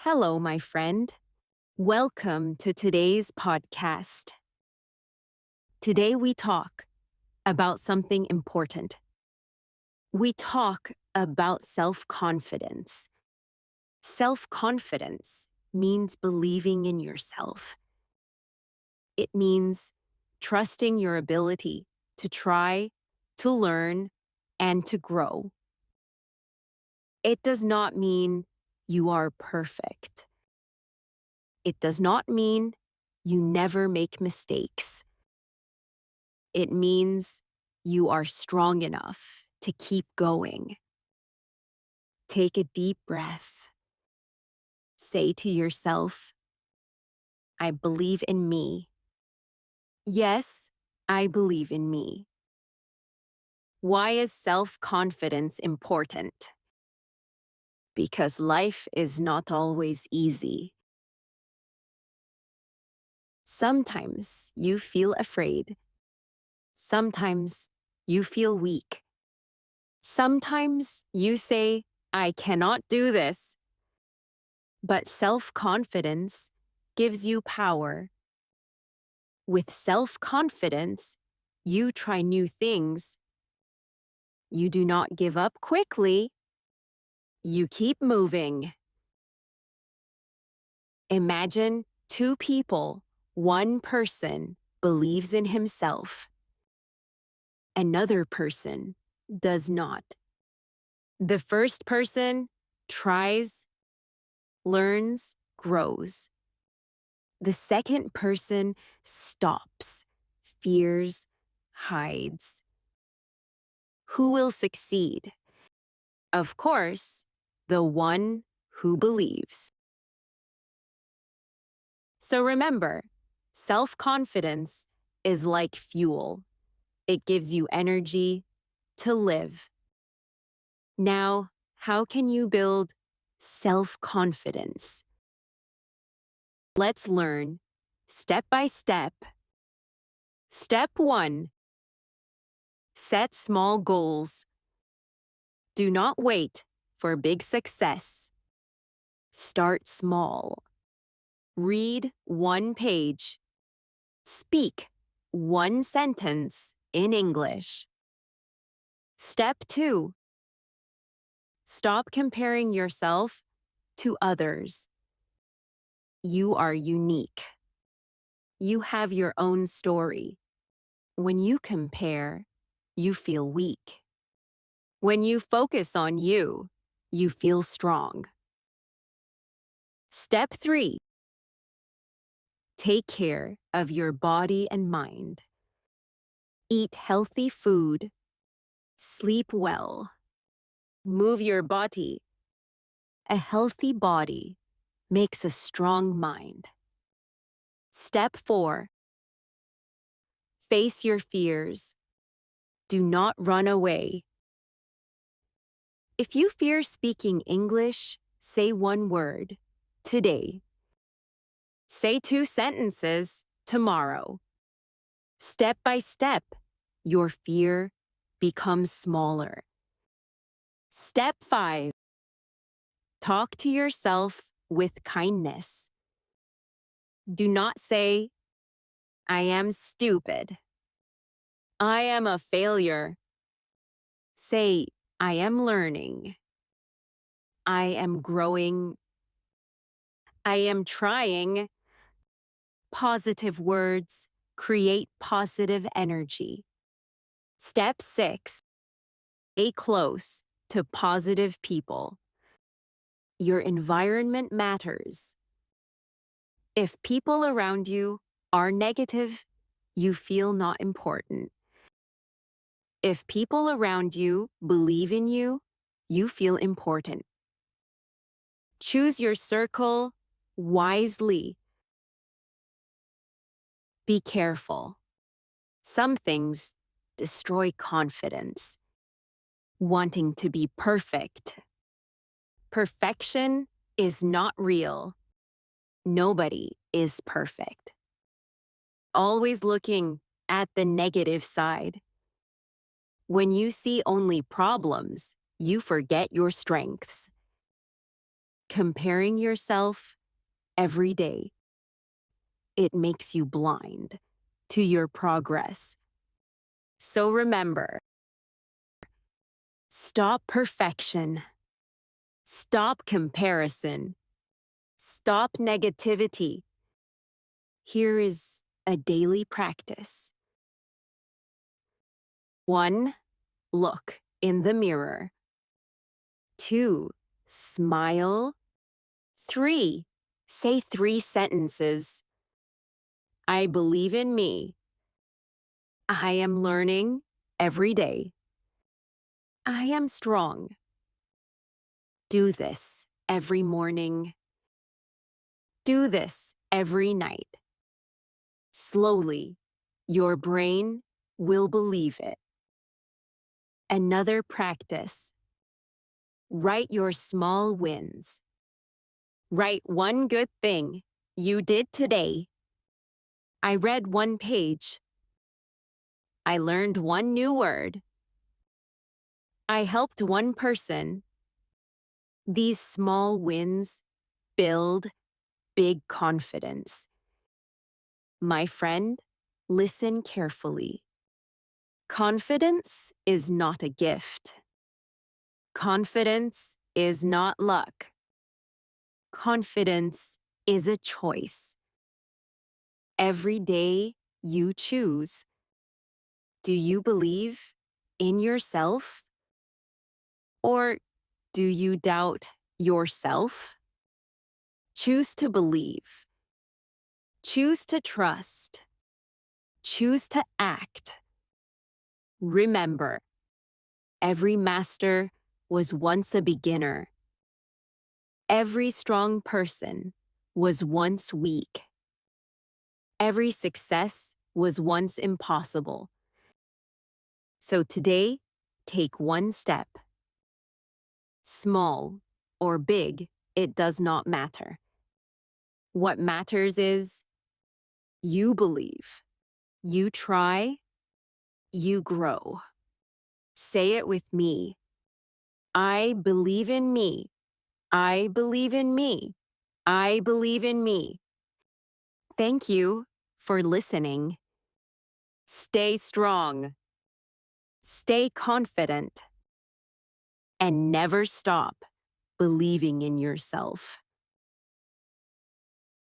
Hello, my friend. Welcome to today's podcast. Today we talk about something important. We talk about self-confidence. Self-confidence means believing in yourself. It means trusting your ability to try, to learn, and to grow. It does not mean you are perfect. It does not mean you never make mistakes. It means you are strong enough to keep going. Take a deep breath. Say to yourself, I believe in me. Yes, I believe in me. Why is self-confidence important? Because life is not always easy. Sometimes you feel afraid. Sometimes you feel weak. Sometimes you say, I cannot do this. But self-confidence gives you power. With self-confidence, you try new things. You do not give up quickly. You keep moving. Imagine two people. One person believes in himself. Another person does not. The first person tries, learns, grows. The second person stops, fears, hides. Who will succeed? Of course, the one who believes. So remember, self-confidence is like fuel. It gives you energy to live. Now, how can you build self-confidence? Let's learn step by step. Step 1. Set small goals. Do not wait for big success. Start small. Read one page. Speak one sentence in English. Step 2. Stop comparing yourself to others. You are unique. You have your own story. When you compare, you feel weak. When you focus on you, you feel strong. Step 3. Take care of your body and mind. Eat healthy food. Sleep well. Move your body. A healthy body makes a strong mind. Step 4. Face your fears. Do not run away. If you fear speaking English, say one word, today. Say 2 sentences, tomorrow. Step by step, your fear becomes smaller. Step 5. Talk to yourself with kindness. Do not say, I am stupid. I am a failure. Say, I am learning. I am growing. I am trying. Positive words create positive energy. Step 6. Stay close to positive people. Your environment matters. If people around you are negative, you feel not important. If people around you believe in you, you feel important. Choose your circle wisely. Be careful. Some things destroy confidence. Wanting to be perfect. Perfection is not real. Nobody is perfect. Always looking at the negative side. When you see only problems, you forget your strengths. comparing yourself every day. It makes you blind to your progress. So remember, stop perfection. Stop comparison. Stop negativity. Here is a daily practice. 1. Look in the mirror. 2. Smile. 3. Say 3 sentences. I believe in me. I am learning every day. I am strong. Do this every morning. Do this every night. Slowly, your brain will believe it. Another practice. Write your small wins. Write one good thing you did today. I read 1 page. I learned 1 new word. I helped 1 person. These small wins build big confidence. My friend, listen carefully. Confidence is not a gift. Confidence is not luck. Confidence is a choice. Every day you choose. Do you believe in yourself? Or do you doubt yourself? Choose to believe. Choose to trust. Choose to act. Remember, every master was once a beginner. Every strong person was once weak. Every success was once impossible. So today, take 1 step. Small or big, it does not matter. What matters is you believe, you try, you grow. Say it with me. I believe in me. I believe in me. I believe in me. Thank you for listening. Stay strong. Stay confident. And never stop believing in yourself.